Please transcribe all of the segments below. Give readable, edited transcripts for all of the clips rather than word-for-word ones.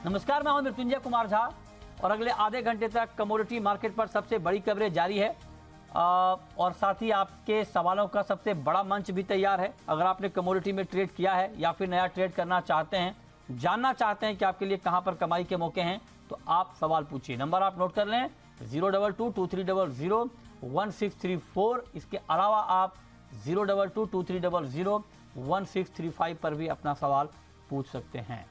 नमस्कार, मैं हूं मृत्युंजय कुमार झा और अगले आधे घंटे तक कमोडिटी मार्केट पर सबसे बड़ी कवरेज जारी है और साथ ही आपके सवालों का सबसे बड़ा मंच भी तैयार है। अगर आपने कमोडिटी में ट्रेड किया है या फिर नया ट्रेड करना चाहते हैं, जानना चाहते हैं कि आपके लिए कहां पर कमाई के मौके हैं, तो आप सवाल पूछिए। नंबर आप नोट कर लें 02223001634। इसके अलावा आप 02223001635 पर भी अपना सवाल पूछ सकते हैं।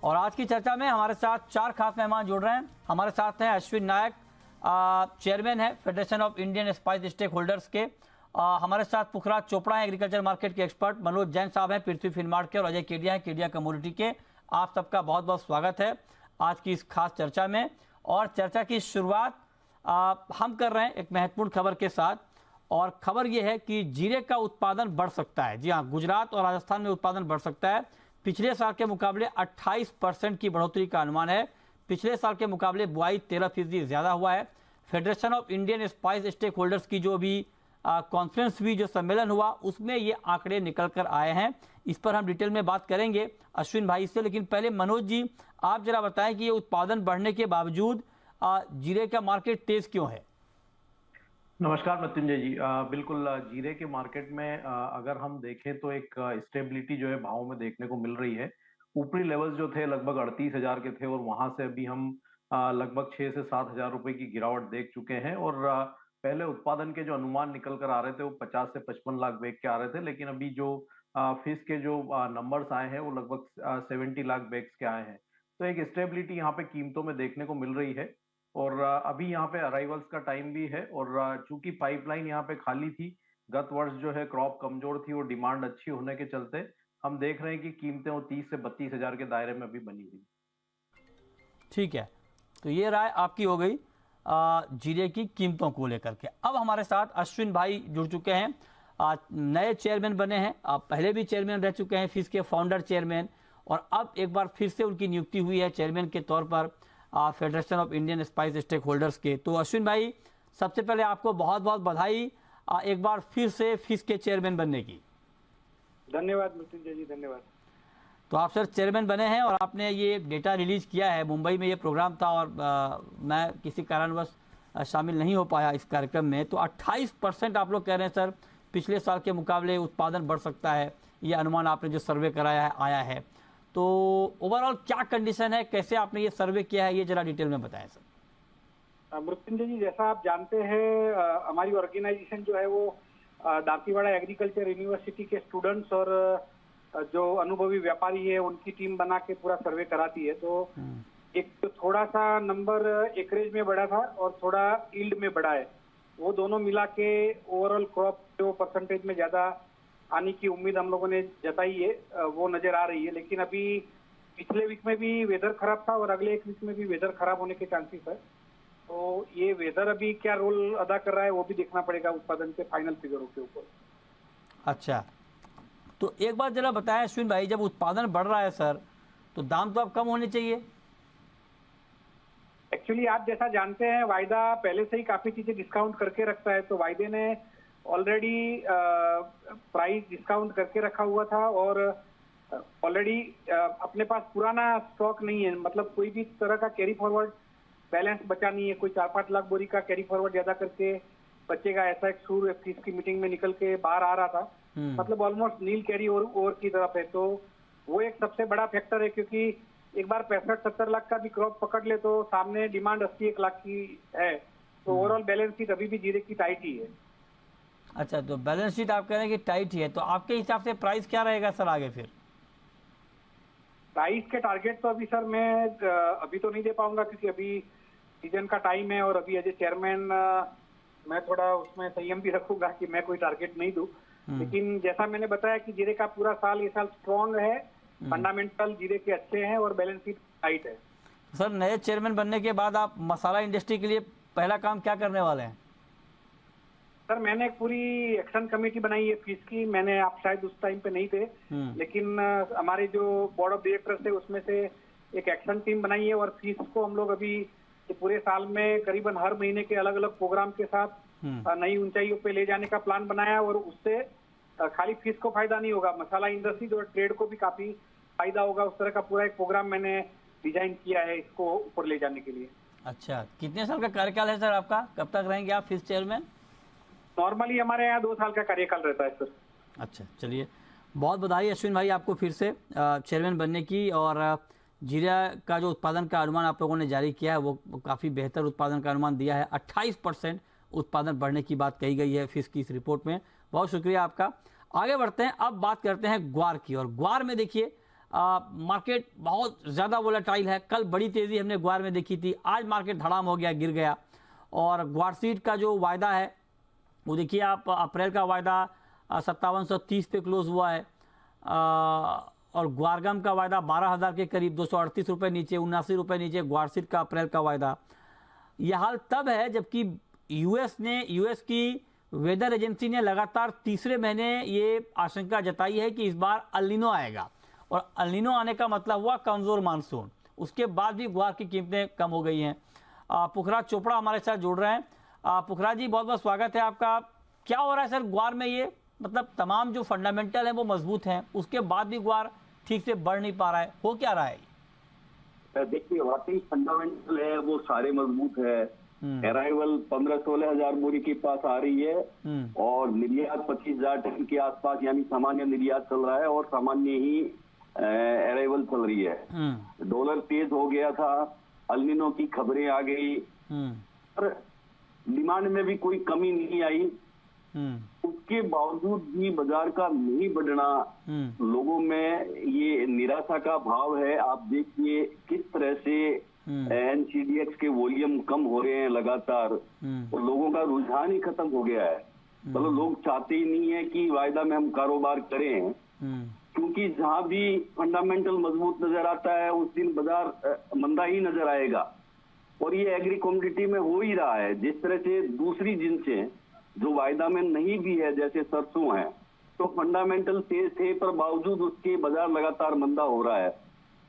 और आज की चर्चा में हमारे साथ 4 खास मेहमान जुड़ रहे हैं। हमारे साथ हैं अश्विन नायक, चेयरमैन है federation of Indian spice stake holders के। हमारे साथ पुखराज चोपड़ा हैं, एग्रीकल्चर मार्केट के एक्सपर्ट। मनोज जैन साहब हैं पृथ्वी फिनमार्ट के, और अजय केडिया हैं केडिया कमोडिटी के। आप सबका बहुत बहुत स्वागत है आज की इस खास चर्चा में। और चर्चा की शुरुआत हम कर रहे हैं एक महत्वपूर्ण खबर के साथ, और खबर यह है कि जीरे का उत्पादन बढ़ सकता है। जी हाँ, गुजरात और राजस्थान में उत्पादन बढ़ सकता है। पिछले साल के मुकाबले 28% की बढ़ोतरी का अनुमान है। पिछले साल के मुकाबले बुआई 13% ज़्यादा हुआ है। Federation of Indian spice stake holders की जो भी कॉन्फ्रेंस भी जो सम्मेलन हुआ, उसमें ये आंकड़े निकल कर आए हैं। इस पर हम डिटेल में बात करेंगे अश्विन भाई से, लेकिन पहले मनोज जी आप जरा बताएं कि ये उत्पादन बढ़ने के बावजूद जीरे का मार्केट तेज क्यों है? नमस्कार मृत्युंजय जी। बिल्कुल, जीरे के मार्केट में अगर हम देखें तो एक स्टेबिलिटी जो है भाव में देखने को मिल रही है। ऊपरी लेवल्स जो थे लगभग 38,000 के थे, और वहां से अभी हम लगभग 6 से 7,000 रुपए की गिरावट देख चुके हैं। और पहले उत्पादन के जो अनुमान निकल कर आ रहे थे वो 50 से 55 लाख बैग के आ रहे थे, लेकिन अभी जो फिश के जो नंबर्स आए हैं वो लगभग 70 लाख बैग्स के आए हैं। तो एक स्टेबिलिटी यहाँ पे कीमतों में देखने को मिल रही है। और अभी यहाँ पे अराइवल्स का टाइम भी है, और चूंकि पाइपलाइन यहाँ पे खाली थी, गत वर्ष जो है क्रॉप कमजोर थी और डिमांड अच्छी होने के चलते हम देख रहे हैं कि कीमतें वो 30 से 32,000 के दायरे में अभी बनी हुई। ठीक है, तो ये राय आपकी हो गई जीरे की कीमतों को लेकर के। अब हमारे साथ अश्विन भाई जुड़ चुके हैं, नए चेयरमैन बने हैं। आप पहले भी चेयरमैन रह चुके हैं फिश के, फाउंडर चेयरमैन, और अब एक बार फिर से उनकी नियुक्ति हुई है चेयरमैन के तौर पर federation of Indian spice stake holders के। तो अश्विन भाई, सबसे पहले आपको बहुत बहुत बधाई एक बार फिर से फिश के चेयरमैन बनने की। धन्यवाद मृत्युंजय जी, धन्यवाद। तो आप सर चेयरमैन बने हैं और आपने ये डेटा रिलीज किया है। मुंबई में ये प्रोग्राम था और मैं किसी कारणवश शामिल नहीं हो पाया इस कार्यक्रम में। तो 28% आप लोग कह रहे हैं सर पिछले साल के मुकाबले उत्पादन बढ़ सकता है, ये अनुमान आपने जो सर्वे कराया है आया है। तो ओवरऑल क्या कंडीशन है, कैसे आपने ये सर्वे किया है, ये जरा डिटेल में बताएं सर। मृत्युंजय जी, जैसा आप जानते हैं हमारी ऑर्गेनाइजेशन जो है वो दांतीवाड़ा एग्रीकल्चर यूनिवर्सिटी के स्टूडेंट्स और जो अनुभवी व्यापारी है उनकी टीम बना के पूरा सर्वे कराती है। तो एक तो थोड़ा सा नंबर एकरेज में बढ़ा था और थोड़ा यील्ड में बढ़ा है, वो दोनों मिला के ओवरऑल क्रॉप जो परसेंटेज में ज्यादा आने की उम्मीद हम लोगों ने जताई है, वो नजर आ रही है। लेकिन अभी पिछले वीक में भी वेदर खराब था और अगले एक वीक में भी वेदर खराब होने के चांसेस है। तो ये वेदर अभी क्या रोल अदा कर रहा है वो भी देखना पड़ेगा उत्पादन के फाइनल फिगरों के ऊपर। अच्छा, तो एक बार जरा बताएं अश्विन भाई, जब उत्पादन बढ़ रहा है सर, तो दाम तो अब कम होने चाहिए। एक्चुअली आप जैसा जानते हैं वायदा पहले से ही काफी चीजें डिस्काउंट करके रखता है, तो वायदे ने ऑलरेडी प्राइस डिस्काउंट करके रखा हुआ था और ऑलरेडी अपने पास पुराना स्टॉक नहीं है, मतलब कोई भी तरह का कैरी फॉरवर्ड बैलेंस बचा नहीं है। कोई 4-5 लाख बोरी का कैरी फॉरवर्ड ज्यादा करके बचेगा, ऐसा एक सूर फिश की मीटिंग में निकल के बाहर आ रहा था। मतलब ऑलमोस्ट नील कैरी ओवर की तरफ है। तो वो एक सबसे बड़ा फैक्टर है, क्योंकि एक बार 65-70 लाख का भी क्रॉप पकड़ ले तो सामने डिमांड 80-1 लाख की है। तो ओवरऑल बैलेंस शीट अभी भी जीरे की टाइट ही है। अच्छा, तो बैलेंस शीट आप कह रहे हैं कि टाइट ही है, तो आपके हिसाब से प्राइस क्या रहेगा सर आगे? फिर प्राइस के टारगेट तो अभी सर मैं अभी तो नहीं दे पाऊंगा, क्योंकि अभी सीजन का टाइम है और अभी एज ए चेयरमैन मैं थोड़ा उसमें संयम भी रखूंगा कि मैं कोई टारगेट नहीं दूं। लेकिन जैसा मैंने बताया कि जीरे का पूरा साल ये साल स्ट्रॉन्ग है, फंडामेंटल जीरे के अच्छे हैं और बैलेंस शीट टाइट है। सर नए चेयरमैन बनने के बाद आप मसाला इंडस्ट्री के लिए पहला काम क्या करने वाले हैं? सर मैंने एक पूरी एक्शन कमेटी बनाई है फिश की। मैंने, आप शायद उस टाइम पे नहीं थे, लेकिन हमारे जो बोर्ड ऑफ डायरेक्टर्स है उसमें से एक एक्शन टीम बनाई है और फिश को हम लोग अभी पूरे साल में करीबन हर महीने के अलग अलग प्रोग्राम के साथ नई ऊंचाइयों पे ले जाने का प्लान बनाया। और उससे खाली फिश को फायदा नहीं होगा, मसाला इंडस्ट्री और ट्रेड को भी काफी फायदा होगा, उस तरह का पूरा एक प्रोग्राम मैंने डिजाइन किया है इसको ऊपर ले जाने के लिए। अच्छा, कितने साल का कार्यकाल है सर आपका? कब तक रहेंगे आप फिश चेयरमैन? नॉर्मली हमारे यहाँ 2 साल का कार्यकाल रहता है सर। अच्छा, चलिए, बहुत बधाई अश्विन भाई आपको फिर से चेयरमैन बनने की। और जीरा का जो उत्पादन का अनुमान आप लोगों ने जारी किया है वो काफ़ी बेहतर उत्पादन का अनुमान दिया है। 28% उत्पादन बढ़ने की बात कही गई है फिश की इस रिपोर्ट में। बहुत शुक्रिया आपका। आगे बढ़ते हैं, अब बात करते हैं ग्वार की। और ग्वार में देखिए मार्केट बहुत ज़्यादा वोलेटाइल है। कल बड़ी तेज़ी हमने ग्वार में देखी थी, आज मार्केट धड़ाम हो गया, गिर गया। और ग्वार सीड का जो वायदा है वो देखिए आप, अप्रैल का वायदा 5730 पे क्लोज हुआ है। और ग्वारगम का वायदा 12,000 के करीब, 238 रुपये नीचे, 79 रुपये नीचे ग्वार सीड का अप्रैल का वायदा। यह हाल तब है जबकि यूएस की वेदर एजेंसी ने लगातार तीसरे महीने ये आशंका जताई है कि इस बार अल नीनो आएगा। और अल नीनो आने का मतलब हुआ कमज़ोर मानसून। उसके बाद भी ग्वार की कीमतें कम हो गई हैं। पुखराज चोपड़ा हमारे साथ जुड़ रहे हैं। पुखराज जी, बहुत बहुत स्वागत है आपका। क्या हो रहा है सर ग्वार में? ये मतलब तमाम जो फंडामेंटल है वो मजबूत हैं, उसके बाद भी ग्वार ठीक से बढ़ नहीं पा रहा है, हो क्या रहा है? देखिए, वाकई फंडामेंटल है वो सारे मजबूत है। अराइवल 15-16 हजार बोरी के पास आ रही है और निर्यात 25,000 टन के आसपास, यानी सामान्य निर्यात चल रहा है और सामान्य ही अराइवल चल रही है। डॉलर तेज हो गया था, अल नीनो की खबरें आ गई, पर डिमांड में भी कोई कमी नहीं आई। उसके बावजूद भी बाजार का नहीं बढ़ना, लोगों में ये निराशा का भाव है। आप देखिए किस तरह से एनसीडीएक्स के वॉल्यूम कम हो रहे हैं लगातार, और लोगों का रुझान ही खत्म हो गया है। मतलब लोग चाहते ही नहीं है कि वायदा में हम कारोबार करें, क्योंकि जहां भी फंडामेंटल मजबूत नजर आता है उस दिन बाजार मंदा ही नजर आएगा। और ये एग्री कमोडिटी में हो ही रहा है। जिस तरह से दूसरी जिनसें जो वायदा में नहीं भी है, जैसे सरसों है, तो फंडामेंटल तेज थे पर बावजूद उसके बाजार लगातार मंदा हो रहा है।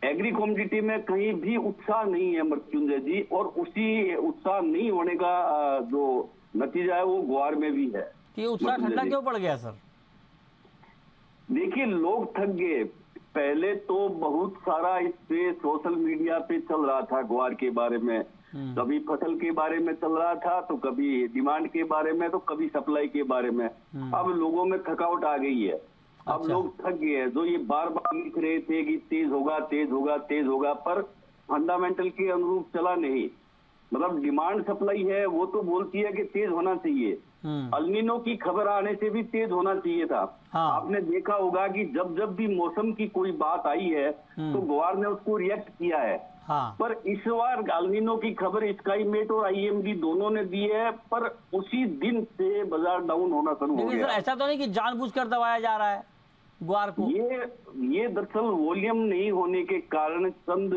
एग्री कमोडिटी में कहीं भी उत्साह नहीं है मृत्युंजय जी, और उसी उत्साह नहीं होने का जो नतीजा है वो ग्वार में भी है। ये उत्साह ठंडा क्यों पड़ गया सर? देखिए, लोग थक गए। पहले तो बहुत सारा इस पे सोशल मीडिया पे चल रहा था ग्वार के बारे में, कभी फसल के बारे में चल रहा था, तो कभी डिमांड के बारे में, तो कभी सप्लाई के बारे में। अब लोगों में थकावट आ गई है। अब लोग थक गए हैं। जो ये बार बार लिख रहे थे कि तेज होगा तेज होगा तेज होगा, पर फंडामेंटल के अनुरूप चला नहीं। मतलब डिमांड सप्लाई है वो तो बोलती है कि तेज होना चाहिए, अल नीनो की खबर आने से भी तेज होना चाहिए था। आपने देखा होगा कि जब जब भी मौसम की कोई बात आई है तो ग्वार ने उसको रिएक्ट किया है। पर इस बार अल नीनो की खबर स्काईमेट और आईएमडी दोनों ने दी है, पर उसी दिन से बाजार डाउन होना शुरू हो गया। ऐसा तो नहीं कि जानबूझकर दबाया जा रहा है ग्वार को? ये दरअसल वॉल्यूम नहीं होने के कारण चंद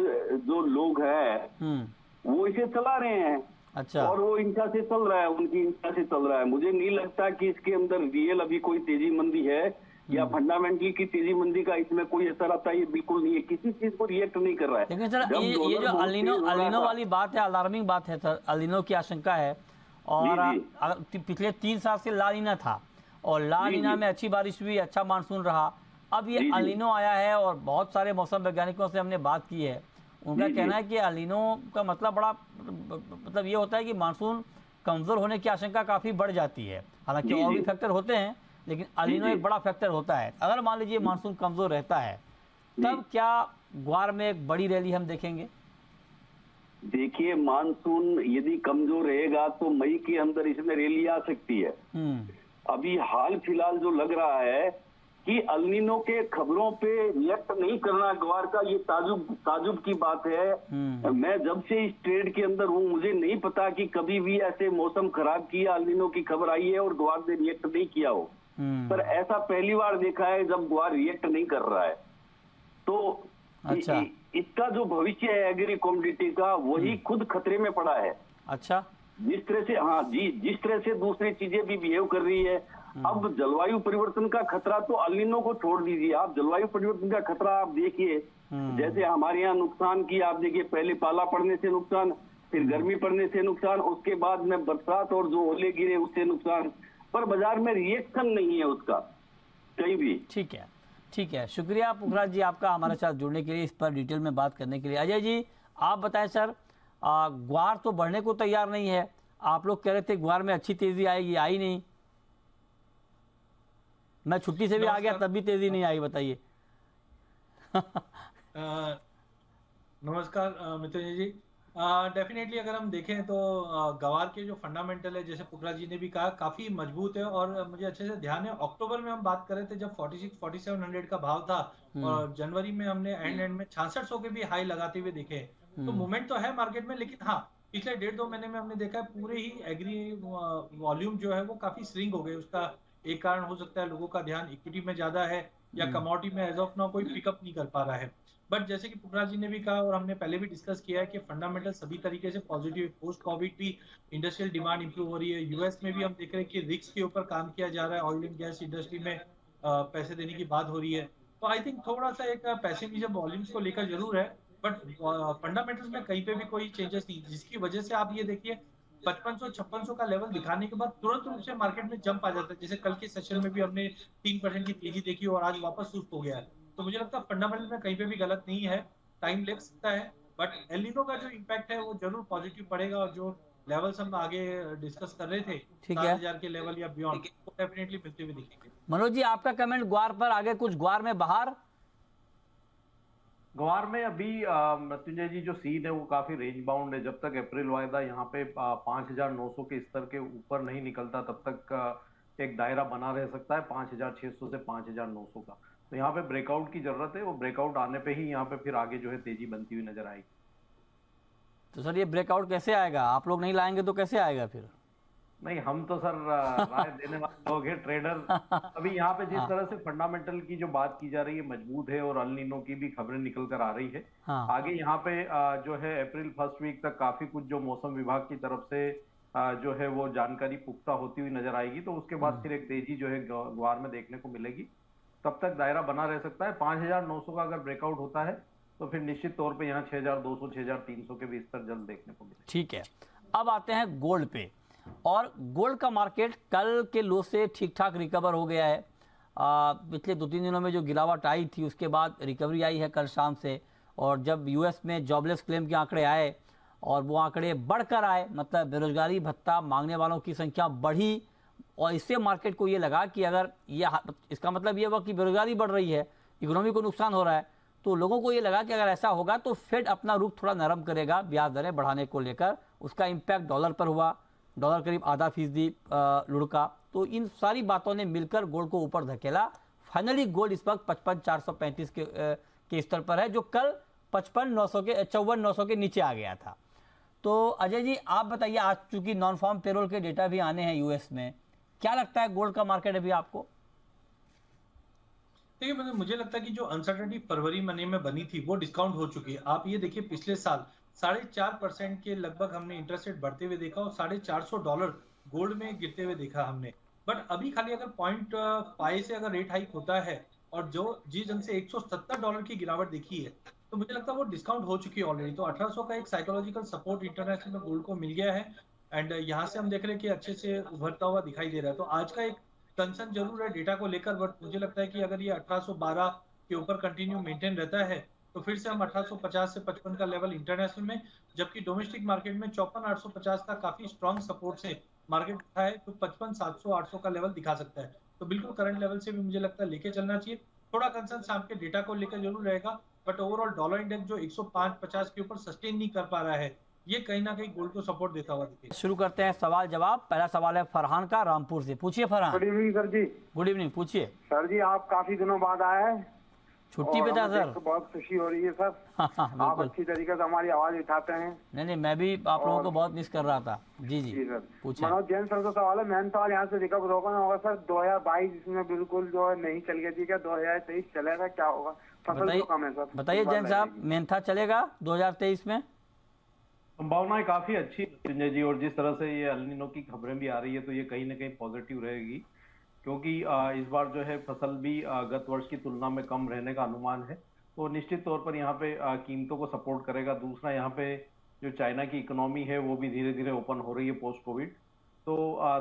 जो लोग हैं वो इसे चला रहे हैं। अच्छा। और वो इच्छा से चल रहा है, उनकी इच्छा से चल रहा है। मुझे नहीं लगता कि इसके अंदर रियल अभी कोई तेजी मंदी है या फंडामेंटल की तेजी मंदी का इसमें कोई असर आता है। ये बिल्कुल नहीं है, किसी चीज को रिएक्ट नहीं कर रहा है। लेकिन सर ये जो अल नीनो वाली बात है, अलार्मिंग बात है सर। अल नीनो की आशंका है, और पिछले 3 साल से ला नीना था और ला नीना में अच्छी बारिश हुई, अच्छा मानसून रहा। अब ये अल नीनो आया है और बहुत सारे मौसम वैज्ञानिकों से हमने बात की है, उनका कहना है कि अल नीनो का मतलब ये होता है कि मानसून कमजोर होने की आशंका काफी बढ़ जाती है। हालांकि और भी फैक्टर होते हैं, लेकिन अल नीनो एक बड़ा फैक्टर होता है। अगर मान लीजिए मानसून कमजोर रहता है, तब क्या ग्वार में एक बड़ी रैली हम देखेंगे? देखिए, मानसून यदि कमजोर रहेगा तो मई के अंदर इसमें रैली आ सकती है। अभी हाल फिलहाल जो लग रहा है कि अल नीनो के खबरों पे रिएक्ट नहीं करना ग्वार का, ये ताजुब की बात है। मैं जब से इस ट्रेड के अंदर हूँ मुझे नहीं पता कि कभी भी ऐसे मौसम खराब किया, अल नीनो की खबर आई है और ग्वार ने रिएक्ट नहीं किया हो। पर ऐसा पहली बार देखा है जब ग्वार रिएक्ट नहीं कर रहा है। तो अच्छा। इसका जो भविष्य है एग्री कमोडिटी का, वही खुद खतरे में पड़ा है। अच्छा। जिस तरह से जिस तरह से दूसरी चीजें भी बिहेव कर रही है। अब जलवायु परिवर्तन का खतरा तो अल नीनो को छोड़ दीजिए, आप जलवायु परिवर्तन का खतरा आप देखिए। जैसे हमारे यहाँ नुकसान की आप देखिए, पहले पाला पड़ने से नुकसान, फिर गर्मी पड़ने से नुकसान, उसके बाद में बरसात और जो ओले गिरे उससे नुकसान, पर बाजार में रिएक्शन नहीं है उसका कहीं भी। ठीक है, ठीक है, शुक्रिया पुखराज जी आपका हमारे साथ जुड़ने के लिए, इस पर डिटेल में बात करने के लिए। अजय जी आप बताएं सर, ग्वार तो बढ़ने को तैयार नहीं है, आप लोग कह रहे थे ग्वार में अच्छी तेजी आएगी, आई नहीं। मैं छुट्टी से भी आ गया तब भी तेजी नहीं आई, बताइए। नमस्कार मित्र जी। डेफिनेटली अगर हम देखें तो गवार के जो फंडामेंटल है, जैसे पुखराज जी ने भी कहा, काफी मजबूत है। और मुझे अच्छे से ध्यान है, अक्टूबर में हम बात कर रहे थे जब 46-4700 का भाव था, और जनवरी में हमने एंड में 6600 के भी हाई लगाते हुए देखे। तो मूवमेंट तो है मार्केट में, लेकिन हाँ पिछले 1.5-2 महीने में हमने देखा है पूरे ही एग्री वॉल्यूम जो है वो काफी श्रिंक हो गए। उसका एक कारण हो सकता है लोगों का ध्यान इक्विटी में ज्यादा है, या कमोडिटी में एज ऑफ नाउ कोई पिकअप नहीं कर पा रहा है। बट जैसे कि पुखराज जी ने भी कहा और हमने पहले भी डिस्कस किया है कि फंडामेंटल सभी तरीके से पॉजिटिव है। पोस्ट कोविड भी इंडस्ट्रियल डिमांड इंप्रूव हो रही है। यूएस में भी हम देख रहे हैं कि रिस्क के ऊपर काम किया जा रहा है, ऑयल एंड गैस इंडस्ट्री में पैसे देने की बात हो रही है। तो आई थिंक थोड़ा सा एक पैसिमिज्म वॉल्यूम्स को लेकर जरूर है, बट फंडामेंटल्स में कहीं पे भी कोई चेंजेस नहीं, जिसकी वजह से आप ये देखिए 5500-5600 का लेवल दिखाने के बाद तुरंत रूप से मार्केट में जंप आ जाता है। जैसे कल के सेशन में भी हमने 3% की तेजी देखी और आज वापस सुस्त हो गया है। तो मुझे लगता है फंडामेंटल में कहीं पे भी गलत नहीं है, टाइम लग सकता है, बट एल नीनो का जो इम्पैक्ट है वो जरूर पॉजिटिव पड़ेगा। और जो लेवल्स हम आगे डिस्कस कर रहे थे, 7000 के लेवल या बियॉन्ड, वो डेफिनेटली मिलते हुए दिखेंगे। मनोज जी आपका कमेंट ग्वार पर, आगे कुछ ग्वार में बाहर? ग्वार में अभी मृत्युंजय जी जो सीन है वो काफी रेंज बाउंड है। जब तक अप्रैल वायदा यहाँ पे 5900 के स्तर के ऊपर नहीं निकलता तब तक एक दायरा बना रह सकता है 5600 से 5900 का। तो यहाँ पे ब्रेकआउट की जरूरत है, वो ब्रेकआउट आने पे ही यहाँ पे फिर आगे जो है तेजी बनती हुई नजर आएगी। तो सर ये ब्रेकआउट कैसे आएगा? आप लोग नहीं लाएंगे तो कैसे आएगा फिर? नहीं, हम तो सर राय देने वाले लोग हैं, ट्रेडर। अभी यहाँ पे जिस तरह से फंडामेंटल की जो बात की जा रही है मजबूत है, और अल नीनो की भी खबरें निकल कर आ रही है। आगे यहाँ पे जो है अप्रैल फर्स्ट वीक तक काफी कुछ जो मौसम विभाग की तरफ से जो है वो जानकारी पुख्ता होती हुई नजर आएगी। तो उसके बाद फिर एक तेजी जो है ग्वार में देखने को मिलेगी। तब तक दायरा बना रह सकता है। 5900 का अगर ब्रेकआउट होता है तो फिर निश्चित तौर पे यहाँ 6200 6300 के भी स्तर जल्द देखने को मिलेगा। ठीक है, अब आते हैं गोल्ड पे। और गोल्ड का मार्केट कल के लो से ठीक ठाक रिकवर हो गया है। पिछले 2-3 दिनों में जो गिरावट आई थी उसके बाद रिकवरी आई है कल शाम से। और जब यूएस में जॉबलेस क्लेम के आंकड़े आए और वो आंकड़े बढ़कर आए, मतलब बेरोजगारी भत्ता मांगने वालों की संख्या बढ़ी, और इससे मार्केट को ये लगा कि अगर ये, इसका मतलब ये हुआ कि बेरोजगारी बढ़ रही है, इकोनॉमी को नुकसान हो रहा है, तो लोगों को ये लगा कि अगर ऐसा होगा तो फेड अपना रुख थोड़ा नरम करेगा ब्याज दरें बढ़ाने को लेकर। उसका इम्पैक्ट डॉलर पर हुआ, डॉलर करीब ½ लुढ़का। तो इन सारी बातों ने मिलकर गोल्ड को ऊपर धकेला। फाइनली गोल्ड इस वक्त 55,435 के स्तर पर है, जो कल 54,900 के नीचे आ गया था। तो अजय जी आप बताइए, आज चूंकि नॉन फार्म पेरोल के डेटा भी आने हैं यूएस में, क्या लगता है गोल्ड का मार्केट अभी आपको? देखिए मुझे लगता है कि जो अनसर्टेनिटी फरवरी महीने में बनी थी वो डिस्काउंट हो चुकी है। आप ये देखिए पिछले साल 4.5% के लगभग हमने इंटरेस्ट रेट बढ़ते हुए देखा और $450 गोल्ड में गिरते हुए देखा हमने। बट अभी खाली अगर $0.5 से अगर रेट हाइक होता है और जो जिस ढंग से $170 की गिरावट देखी है, तो मुझे लगता है वो डिस्काउंट हो चुकी है ऑलरेडी। तो 1800 का एक साइकोलॉजिकल सपोर्ट इंटरनेशनल में गोल्ड को मिल गया है, एंड यहाँ से हम देख रहे हैं कि अच्छे से उभरता हुआ दिखाई दे रहा है। तो आज का एक कंसर्न जरूर है डेटा को लेकर, बट मुझे लगता है कि अगर ये 1812 के ऊपर कंटिन्यू मेंटेन रहता है तो फिर से हम 1850 से 55 का लेवल इंटरनेशनल में, जबकि डोमेस्टिक मार्केट में 54,850 का काफी स्ट्रॉन्ग सपोर्ट से मार्केट उठा है, तो 55,700-800 का लेवल दिखा सकता है। तो बिल्कुल करंट लेवल से भी मुझे लगता है लेके चलना चाहिए। थोड़ा कंसर्न शाम के डेटा को लेकर जरूर रहेगा, बट ओवरऑल डॉलर इंडेक्स जो 105-50 के ऊपर सस्टेन नहीं कर पा रहा है, ये कहीं ना कहीं गोल्ड को सपोर्ट देता हुआ दिखेगा। शुरू करते हैं सवाल जवाब। पहला सवाल है फरहान का, रामपुर से। पूछिए फरहान। गुड इवनिंग सर जी। गुड इवनिंग, पूछिए। सर जी आप काफी दिनों बाद आए हैं, छुट्टी पे था सर। तो बहुत खुशी हो रही है सर। आप अच्छी तरीके से हमारी आवाज उठाते हैं। नहीं, मैं भी आप लोगों को बहुत मिस कर रहा था। जी सर पूछिए। मनोज जैन सर का सवाल है। मैंने सवाल यहाँ से रिकवर होगा सर 2022 इसमें बिल्कुल जो है नहीं चल गई थी, क्या 2023 चलेगा, क्या होगा? फसल तो कम है सर। बताइए जैन साहब, मेंथा चलेगा 2023 में? संभावनाएं काफी अच्छी संजय जी, और जिस तरह से ये अल नीनो की खबरें भी आ रही है तो ये कहीं ना कहीं पॉजिटिव रहेगी, क्योंकि इस बार जो है फसल भी गत वर्ष की तुलना में कम रहने का अनुमान है। तो निश्चित तौर पर यहाँ पे कीमतों को सपोर्ट करेगा। दूसरा, यहाँ पे जो चाइना की इकोनॉमी है वो भी धीरे धीरे ओपन हो रही है पोस्ट कोविड। तो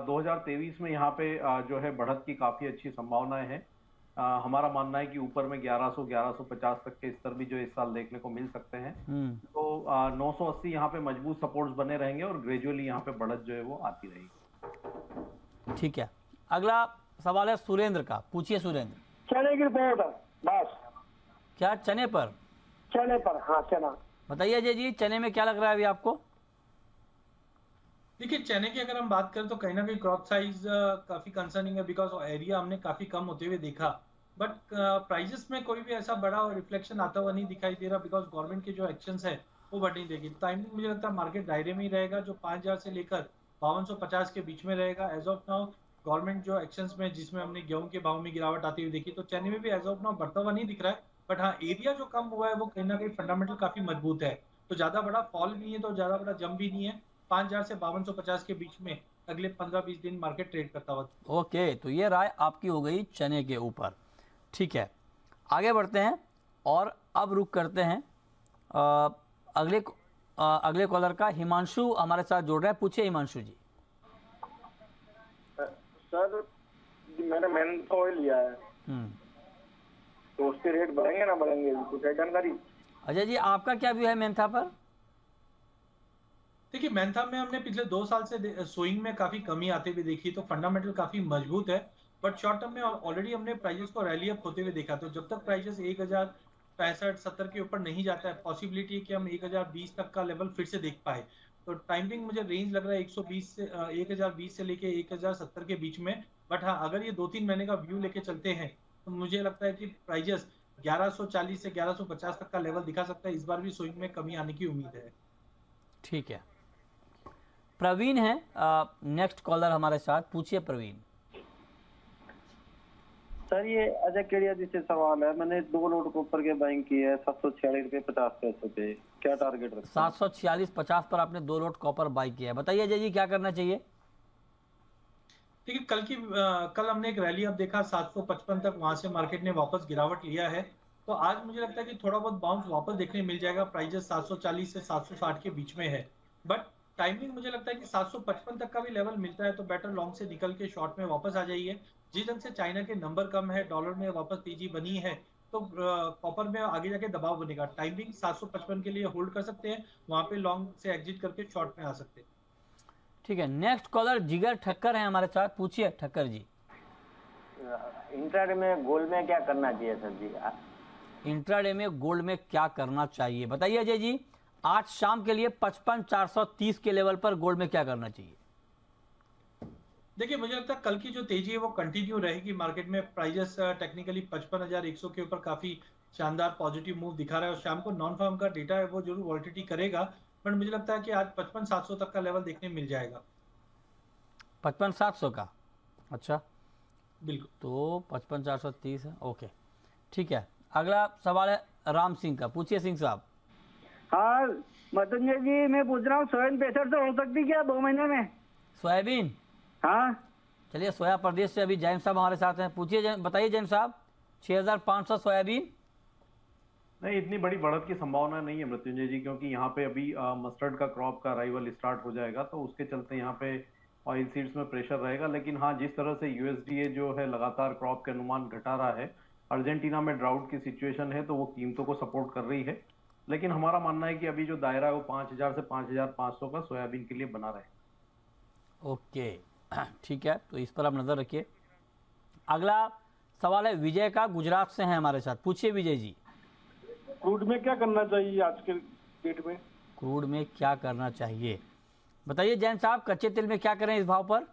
2023 में यहाँ पे जो है बढ़त की काफी अच्छी संभावनाएं हैं। हमारा मानना है कि ऊपर में 1100 1150 तक के स्तर भी जो इस साल देखने को मिल सकते हैं। तो 980 यहाँ पे मजबूत सपोर्ट्स बने रहेंगे और ग्रेजुअली यहाँ पे बढ़त जो है वो आती रहेगी। ठीक है, अगला सवाल है सुरेंद्र का। पूछिए सुरेंद्र। चने की रिपोर्ट है बस। क्या चने पर? चने पर, हाँ चना। बताइए अजय जी, चने में क्या लग रहा है अभी आपको? देखिए चने की अगर हम बात करें तो कहीं ना कहीं क्रॉप साइज काफी कंसर्निंग है, बिकॉज एरिया हमने काफी कम होते हुए देखा, बट प्राइजेस में कोई भी ऐसा बड़ा रिफ्लेक्शन आता हुआ नहीं दिखाई दे रहा, बिकॉज गवर्नमेंट के जो एक्शंस है वो बढ़ नहीं देगी। टाइमिंग मुझे लगता है मार्केट दायरे में ही रहेगा, जो 5000 से लेकर 5250 के बीच में रहेगा एज ऑफ नाउ। गवर्नमेंट जो एक्शंस में, जिसमें हमने गेहूं के भाव में गिरावट आती हुई देखी, तो चने में भी एज ऑफ नाउ बढ़ता हुआ नहीं दिख रहा है, बट हाँ एरिया जो कम हुआ है वो कहीं ना कहीं फंडामेंटल काफी मजबूत है, तो ज्यादा बड़ा फॉल भी है तो ज्यादा बड़ा जंप भी नहीं है। 5000 से 5250 के बीच में अगले 15-20 दिन मार्केट ट्रेड करता हुआ। ओके, तो ये राय आपकी हो गई चने के ऊपर। ठीक है, आगे बढ़ते हैं और अब रुक करते हैं अगले कॉलर का। हिमांशु हमारे साथ जुड़ रहे हैं। पूछिए हिमांशु जी। सर मैंने मेंथा ऑयल लिया है, तो उसके रेट बढ़ेंगे ना बढ़ेंगे, कुछ जानकारी? अजय जी आपका क्या व्यू है मेंथा पर? देखिए मेंथा में हमने पिछले 2 साल से सोइंग में काफी कमी आते हुए देखी, तो फंडामेंटल काफी मजबूत है, बट शॉर्ट टर्म में ऑलरेडी हमने प्राइजेस को रैली अप होते हुए देखा, तो जब तक प्राइजेस 1065-70 के ऊपर नहीं जाता है, पॉसिबिलिटी है कि हम 1020 तक का लेवल फिर से देख पाए। तो टाइमिंग मुझे रेंज लग रहा है 1020 से लेके 1070 के बीच में, बट हाँ अगर ये 2-3 महीने का व्यू लेके चलते हैं तो मुझे लगता है कि प्राइजेस 1140 से 1150 तक का लेवल दिखा सकता है। इस बार भी सोइंग में कमी आने की उम्मीद है। ठीक है, प्रवीण है नेक्स्ट कॉलर हमारे साथ। पूछिए प्रवीण। सर ये अजय केडिया जी से सवाल है। मैंने 2 लोड कॉपर के बाइंग की है 746.50 पे, क्या टारगेट रखते हैं? 746.50 पर आपने 2 लोड कॉपर बाई किया है। बताइए अजय जी क्या करना चाहिए? देखिए कल हमने एक रैली अब देखा 755 तक, वहां से मार्केट ने वापस गिरावट लिया है, तो आज मुझे लगता है कि थोड़ा बहुत बाउंस वापस देखने मिल जाएगा। प्राइजेस 740 से 760 के बीच में है, बट टाइमिंग मुझे लगता है कि 755 तक का भी लेवल मिलता है तो बेटर लॉन्ग से निकल के शॉर्ट में वापस आ जाइए। जिस ढंग से चाइना के नंबर कम है, डॉलर में वापस तेजी बनी है, तो कॉपर में आगे जाके दबाव बनेगा। टाइमिंग 755 के लिए होल्ड कर सकते हैं, वहां पे लॉन्ग से एग्जिट करके शॉर्ट में आ सकते हैं। ठीक है, नेक्स्ट कॉलर जिगर ठक्कर है हमारे साथ। पूछिए ठक्कर जी। इंट्राडे में गोल्ड में क्या करना चाहिए सर जी? इंट्राडे में गोल्ड में क्या करना चाहिए बताइए अजय जी। आज शाम के लिए 55,430 के लेवल पर गोल्ड में क्या करना चाहिए? देखिए मुझे लगता है कल की जो तेजी है वो कंटिन्यू रहेगी। मार्केट में प्राइजेस टेक्निकली 55,100 के ऊपर काफी शानदार पॉजिटिव मूव दिखा रहा है, और शाम को नॉन फार्म का डेटा है वो जरूर वॉलिटिलिटी करेगा, पर मुझे लगता है कि आज 55,700 तक का लेवल देखने मिल जाएगा। 55,700 का? अच्छा बिल्कुल, तो 55,430 है। ओके ठीक है, अगला सवाल है राम सिंह का। पूछिए सिंह साहब। हाँ मृत्युंजय जी, मैं पूछ रहा हूँ सोयाबीन 65 तो हो सकती क्या 2 महीने में? सोयाबीन? हाँ चलिए, सोया प्रदेश से अभी जैन साहब हमारे साथ हैं। पूछिए बताइए जैन साहब। 6,500 सोयाबीन? नहीं, इतनी बड़ी बढ़त की संभावना नहीं है मृत्युंजय जी, क्योंकि यहाँ पे अभी मस्टर्ड का क्रॉप का अराइवल स्टार्ट हो जाएगा, तो उसके चलते यहाँ पे ऑयल सीड्स में प्रेशर रहेगा। लेकिन हाँ, जिस तरह से यूएसडीए जो है लगातार क्रॉप के अनुमान घटा रहा है, अर्जेंटीना में ड्राउट की सिचुएशन है, तो वो कीमतों को सपोर्ट कर रही है। लेकिन हमारा मानना है कि अभी जो दायरा है वो 5,000 से 5,500 का सोयाबीन के लिए बना रहे। ओके ठीक है, तो इस पर आप नजर रखिए। अगला सवाल है विजय का, गुजरात से हैं हमारे साथ। पूछिए विजय जी। क्रूड में क्या करना चाहिए आज के डेट में? क्रूड में क्या करना चाहिए बताइए जैन साहब। कच्चे तेल में क्या करें इस भाव पर?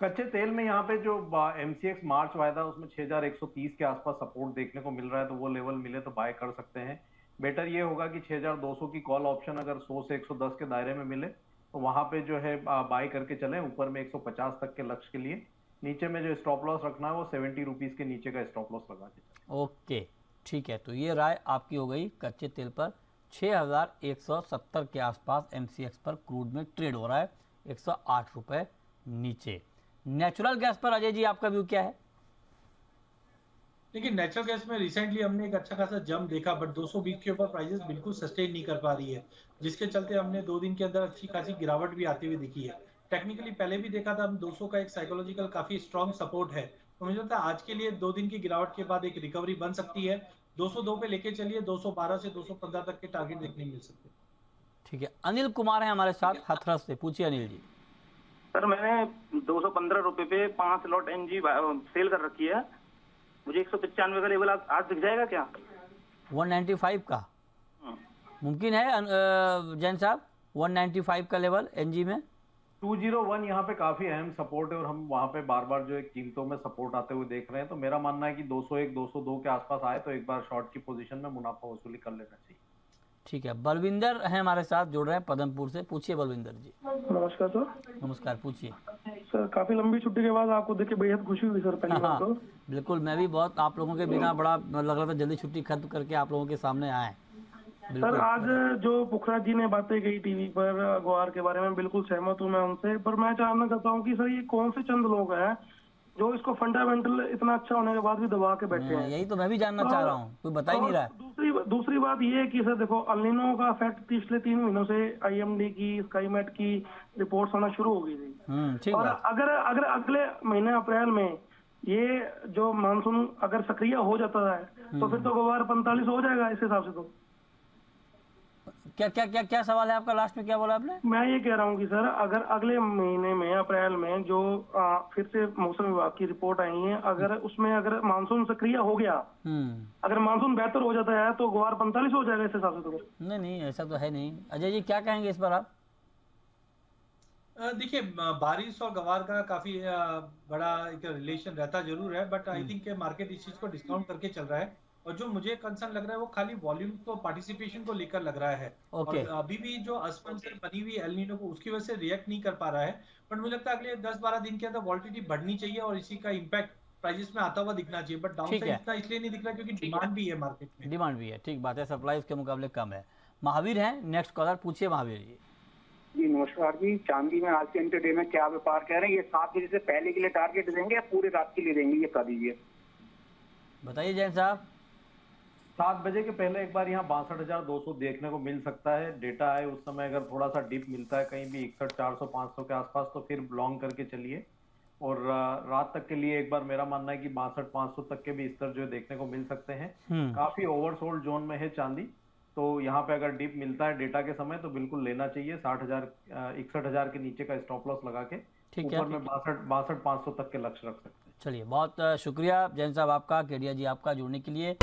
कच्चे तेल में यहाँ पे जो एमसीएक्स मार्च वायदा उसमें 6,130 के आसपास सपोर्ट देखने को मिल रहा है, तो वो लेवल मिले तो बाय कर सकते हैं। बेटर ये होगा कि 6,200 की कॉल ऑप्शन अगर 100 से 110 के दायरे में मिले तो वहां पे जो है बाय करके चलें। ऊपर में 150 तक के लक्ष्य के लिए, नीचे में जो स्टॉप लॉस रखना है वो 70 रुपीज के नीचे का स्टॉप लॉस लगा के। ओके ठीक है, तो ये राय आपकी हो गई। कच्चे तेल पर 6,170 के आसपास एमसीएक्स पर क्रूड में ट्रेड हो रहा है, 108 रुपए नीचे। नेचुरल गैस पर अजय जी आपका व्यू क्या है? देखिए नेचुरल गैस में रिसेंटली हमने एक अच्छा खासा जंप देखा, बट 220 के ऊपर प्राइसेस बिल्कुल सस्टेन नहीं कर पा रही है, जिसके चलते हमने 2 दिन के अंदर अच्छी खासी गिरावट भी आती हुई दिखी है। टेक्निकली पहले भी देखा था हम 200 का एक साइकोलॉजिकल काफी स्ट्रॉन्ग सपोर्ट है, तो मुझे लगता है आज के लिए 2 दिन की गिरावट के बाद एक रिकवरी बन सकती है। 202 पे लेके चलिए, 212 से 215 तक के टारगेट देखने मिल सकते हैं। ठीक है, अनिल कुमार है हमारे साथ हाथरस से, पूछिए अनिल जी। सर मैंने 215 रुपए पे 5 लॉट एनजी सेल कर रखी है, मुझे 195 का लेवल आज दिख जाएगा क्या? 195 का मुमकिन है जैन साहब, 195 का लेवल एनजी में? 201 यहाँ पे काफी अहम सपोर्ट है और हम वहाँ पे बार बार जो एक कीमतों में सपोर्ट आते हुए देख रहे हैं। तो मेरा मानना है कि 201 202 के आसपास आए तो एक बार शॉर्ट की पोजीशन में मुनाफा वसूली कर लेना चाहिए। ठीक है, बलविंदर है हमारे साथ, जुड़ रहे हैं पदमपुर से, पूछिए बलविंदर जी। नमस्कार सर। नमस्कार, पूछिए सर। काफी लंबी छुट्टी के बाद आपको देख के बेहद खुशी हुई सर, पहली बात तो। बिल्कुल, मैं भी बहुत आप लोगों के बिना बड़ा लग रहा था जल्दी छुट्टी खत्म करके आप लोगों के सामने आए। सर आज जो पुखराज जी ने बातें कही टीवी पर ग्वार के बारे में, बिल्कुल सहमत हूँ मैं उनसे, पर मैं जानना चाहता हूँ कि सर ये कौन से चंद लोग हैं जो इसको फंडामेंटल इतना अच्छा होने के बाद भी दबा के बैठे हैं? यही तो मैं भी जानना चाह रहा हूँ, कोई बता ही नहीं रहा है। दूसरी बात ये है कि सर देखो, अल नीनो का इफेक्ट पिछले 3 महीनों से IMD की, स्काईमेट की रिपोर्ट्स आना शुरू हो गई थी। और अगर अगले महीने अप्रैल में ये जो मानसून अगर सक्रिय हो जाता है तो फिर तो गुवार 45 हो जाएगा इस हिसाब से। तो क्या क्या क्या क्या सवाल है आपका, लास्ट में क्या बोला आपने? मैं ये कह रहा हूँ कि सर अगर अगले महीने में अप्रैल में जो फिर से मौसम विभाग की रिपोर्ट आई है, अगर उसमें अगर मानसून सक्रिय हो गया, अगर मानसून बेहतर हो जाता है तो गुवार 45 हो जाएगा इस हिसाब से। तो नहीं ऐसा तो है नहीं। अजय जी क्या कहेंगे इस पर आप? देखिए, बारिश और गवार का काफी बड़ा एक रिलेशन रहता जरूर है, बट आई थिंक मार्केट इस चीज को डिस्काउंट करके चल रहा है। और जो मुझे कंसर्न लग रहा है वो खाली वॉल्यूम को, पार्टिसिपेशन को लेकर लग रहा है। और अभी भी जो अस्पंसर बनी हुई एल नीनो को, उसकी वजह से रिएक्ट नहीं कर पा रहा है। बट मुझे लगता है अगले 10-12 दिन के अंदर वॉलिटिलिटी बढ़नी चाहिए और इसी का इम्पैक्ट प्राइसेस में आता हुआ दिखना चाहिए। बट डाउन साइड इतना इसलिए नहीं दिख रहा क्योंकि डिमांड भी है मार्केट में। डिमांड भी है, ठीक बात है, सप्लाई उसके मुकाबले कम है। महावीर है नेक्स्ट कॉलर, पूछिए महावीर जी। जी नमस्कार जी। चांदी में आज के इंटरडे में क्या व्यापार कह रहे हैं? ये 7 बजे से पहले के लिए टारगेट देंगे या पूरे रात के लिए देंगे, ये बता दीजिए। बताइए जैन साहब। 7 बजे के पहले एक बार यहाँ 62,200 देखने को मिल सकता है। डेटा है उस समय अगर थोड़ा सा डिप मिलता है कहीं भी 61,400-500 के आसपास तो फिर लॉन्ग करके चलिए। और रात तक के लिए एक बार मेरा मानना है कि 62,500 तक के भी स्तर जो है देखने को मिल सकते हैं। काफी ओवरसोल्ड जोन में है चांदी, तो यहाँ पे अगर डिप मिलता है डेटा के समय तो बिल्कुल लेना चाहिए। 61,000 के नीचे का स्टॉप लॉस लगा के ऊपर में 62,500 तक के लक्ष्य रख सकते हैं। चलिए, बहुत शुक्रिया जैन साहब आपका, केडिया जी आपका जुड़ने के लिए।